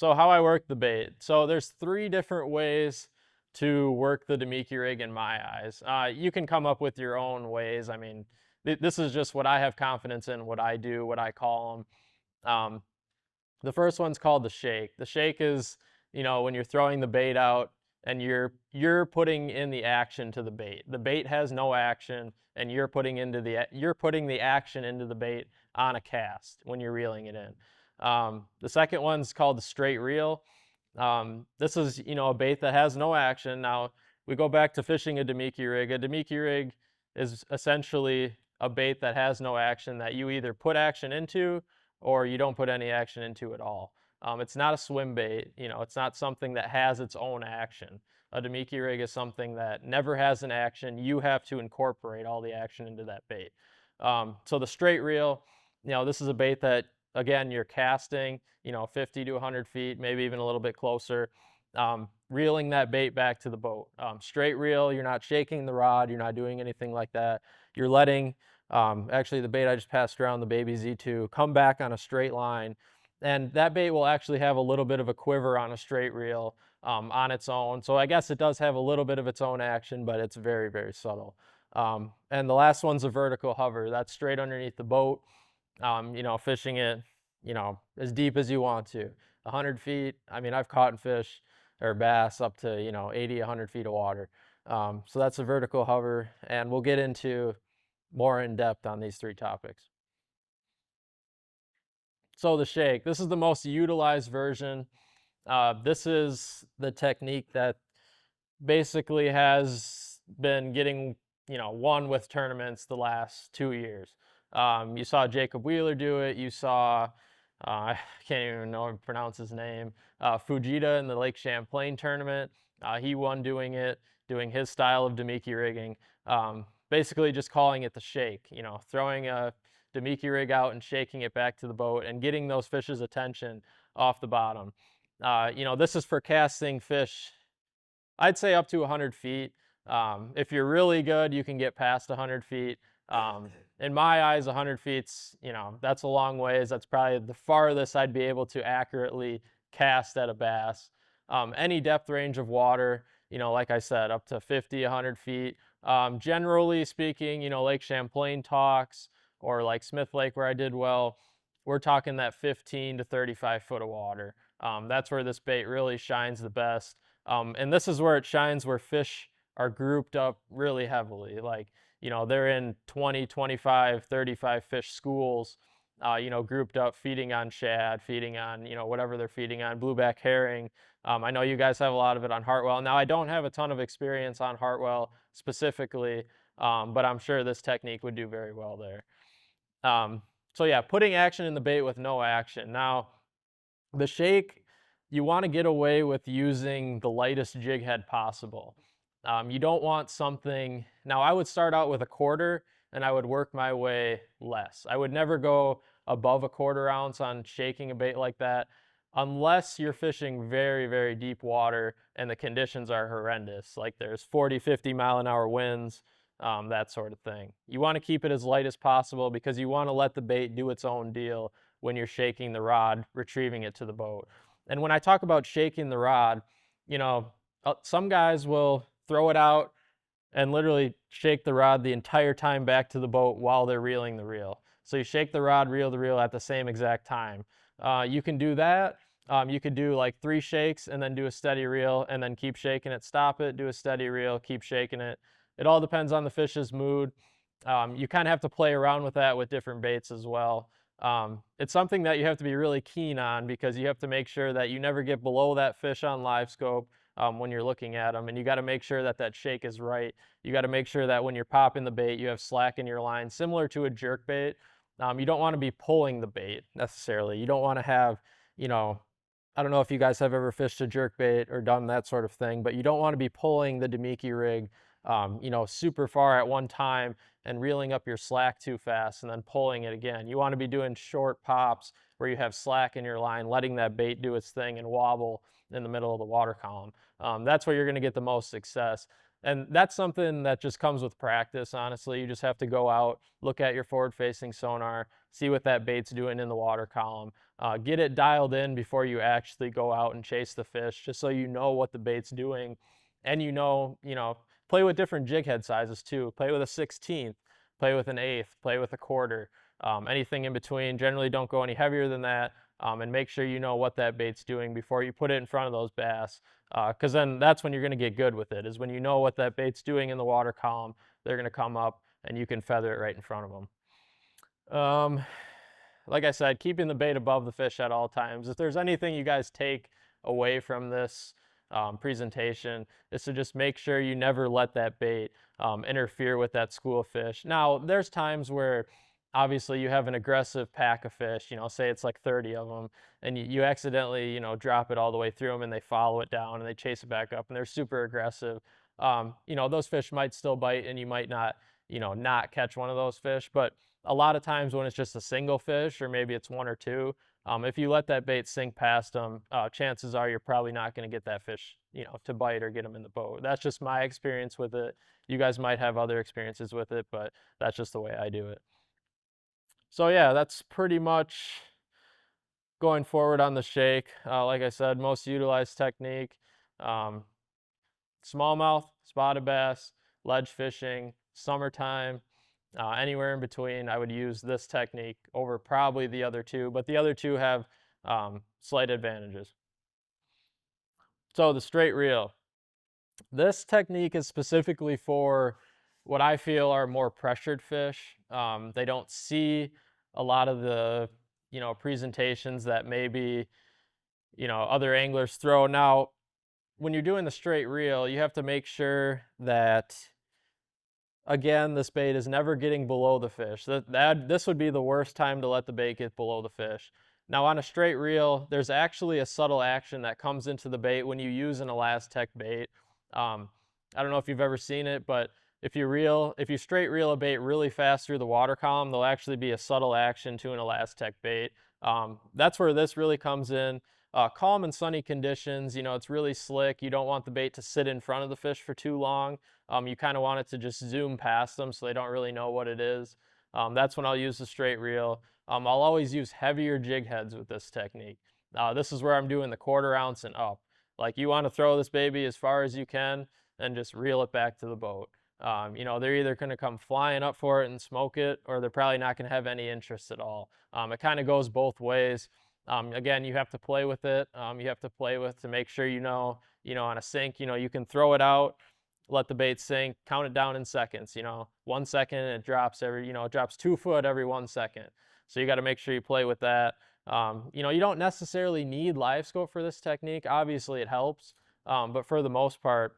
So how I work the bait. So there's 3 different ways to work the Damiki rig in my eyes. You can come up with your own ways. I mean, this is just what I have confidence in, what I do, what I call them. The first one's called the shake. The shake is, when you're throwing the bait out and you're putting in the action to the bait. The bait has no action, and you're putting the action into the bait on a cast when you're reeling it in. The second one's called the straight reel. This is, a bait that has no action. Now, we go back to fishing a Damiki rig. A Damiki rig is essentially a bait that has no action that you either put action into or you don't put any action into at all. It's not a swim bait. It's not something that has its own action. A Damiki rig is something that never has an action. You have to incorporate all the action into that bait. So the straight reel, this is a bait that, again, you're casting, 50 to 100 feet, maybe even a little bit closer, reeling that bait back to the boat. Straight reel, you're not shaking the rod, you're not doing anything like that. You're letting, actually the bait I just passed around, the baby Z2, come back on a straight line. And that bait will actually have a little bit of a quiver on a straight reel on its own. So I guess it does have a little bit of its own action, but it's very, very subtle. And the last one's a vertical hover. That's straight underneath the boat. Fishing it, as deep as you want to. 100 feet, I mean, I've caught fish or bass up to, 80, 100 feet of water. So that's a vertical hover, and we'll get into more in depth on these 3 topics. So the shake, this is the most utilized version. This is the technique that basically has been getting, won with tournaments the last 2 years. You saw Jacob Wheeler do it. You saw, I can't even know how to pronounce his name, Fujita in the Lake Champlain tournament. He won doing his style of Damiki rigging. Basically just calling it the shake, throwing a Damiki rig out and shaking it back to the boat and getting those fish's attention off the bottom. This is for casting fish, I'd say up to 100 feet. If you're really good, you can get past 100 feet. In my eyes, 100 feet's, that's a long ways. That's probably the farthest I'd be able to accurately cast at a bass. Any depth range of water, like I said, up to 50, 100 feet. Generally speaking, Lake Champlain talks, or like Smith Lake where I did well, we're talking that 15 to 35 foot of water. That's where this bait really shines the best. And this is where it shines, where fish are grouped up really heavily. Like, they're in 20, 25, 35 fish schools, grouped up, feeding on shad, feeding on, whatever they're feeding on, blueback herring. I know you guys have a lot of it on Hartwell. Now, I don't have a ton of experience on Hartwell specifically, but I'm sure this technique would do very well there. So yeah, putting action in the bait with no action. Now, the shake, you want to get away with using the lightest jig head possible. You don't want something, now I would start out with a quarter and I would work my way less. I would never go above a 1/4 ounce on shaking a bait like that unless you're fishing very, very deep water and the conditions are horrendous. Like there's 40, 50 mile an hour winds, that sort of thing. You want to keep it as light as possible because you want to let the bait do its own deal when you're shaking the rod, retrieving it to the boat. And when I talk about shaking the rod, some guys will throw it out and literally shake the rod the entire time back to the boat while they're reeling the reel. So you shake the rod, reel the reel at the same exact time. You can do that. You could do like 3 shakes and then do a steady reel and then keep shaking it, stop it, do a steady reel, keep shaking it. It all depends on the fish's mood. You kind of have to play around with that with different baits as well. It's something that you have to be really keen on because you have to make sure that you never get below that fish on live scope when you're looking at them, and you got to make sure that that shake is right. You got to make sure that when you're popping the bait, you have slack in your line, similar to a jerk bait. You don't want to be pulling the bait necessarily. You don't want to have, I don't know if you guys have ever fished a jerk bait or done that sort of thing, but you don't want to be pulling the Damiki rig, super far at one time and reeling up your slack too fast and then pulling it again. You want to be doing short pops where you have slack in your line, letting that bait do its thing and wobble in the middle of the water column. That's where you're going to get the most success. And that's something that just comes with practice, honestly. You just have to go out, look at your forward-facing sonar, see what that bait's doing in the water column. Get it dialed in before you actually go out and chase the fish, just so you know what the bait's doing, and play with different jig head sizes too. Play with a 16th, play with an 1/8, play with a 1/4, anything in between. Generally don't go any heavier than that, and make sure you know what that bait's doing before you put it in front of those bass, because then that's when you're going to get good with it, is when you know what that bait's doing in the water column. They're going to come up and you can feather it right in front of them. Like I said, keeping the bait above the fish at all times. If there's anything you guys take away from this presentation, is to just make sure you never let that bait interfere with that school of fish. Now, there's times where obviously you have an aggressive pack of fish, say it's like 30 of them, and you accidentally, drop it all the way through them, and they follow it down and they chase it back up and they're super aggressive. Those fish might still bite and you might not, not catch one of those fish. But a lot of times when it's just a single fish, or maybe it's one or two, if you let that bait sink past them, chances are you're probably not going to get that fish, to bite or get them in the boat. That's just my experience with it. You guys might have other experiences with it, but that's just the way I do it. So yeah, that's pretty much going forward on the shake. Like I said, most utilized technique, smallmouth, spotted bass, ledge fishing, summertime, anywhere in between. I would use this technique over probably the other two, but the other two have slight advantages. So the straight reel. This technique is specifically for what I feel are more pressured fish. They don't see a lot of the, presentations that maybe, other anglers throw. Now, when you're doing the straight reel, you have to make sure that, again, this bait is never getting below the fish. This would be the worst time to let the bait get below the fish. Now, on a straight reel, there's actually a subtle action that comes into the bait when you use an Elastec bait. I don't know if you've ever seen it, but if you straight reel a bait really fast through the water column, there'll actually be a subtle action to an Elastec bait. That's where this really comes in. Calm and sunny conditions, it's really slick. You don't want the bait to sit in front of the fish for too long. You kind of want it to just zoom past them so they don't really know what it is. That's when I'll use the straight reel. I'll always use heavier jig heads with this technique. This is where I'm doing the 1/4 ounce and up. Like, you want to throw this baby as far as you can and just reel it back to the boat. They're either going to come flying up for it and smoke it, or they're probably not going to have any interest at all. It kind of goes both ways. Again, you have to play with it. You have to play with to make sure on a sink, you can throw it out, let the bait sink, count it down in seconds. 1 second, and it drops it drops 2 foot every 1 second. So you got to make sure you play with that. You don't necessarily need live scope for this technique. Obviously, it helps, but for the most part,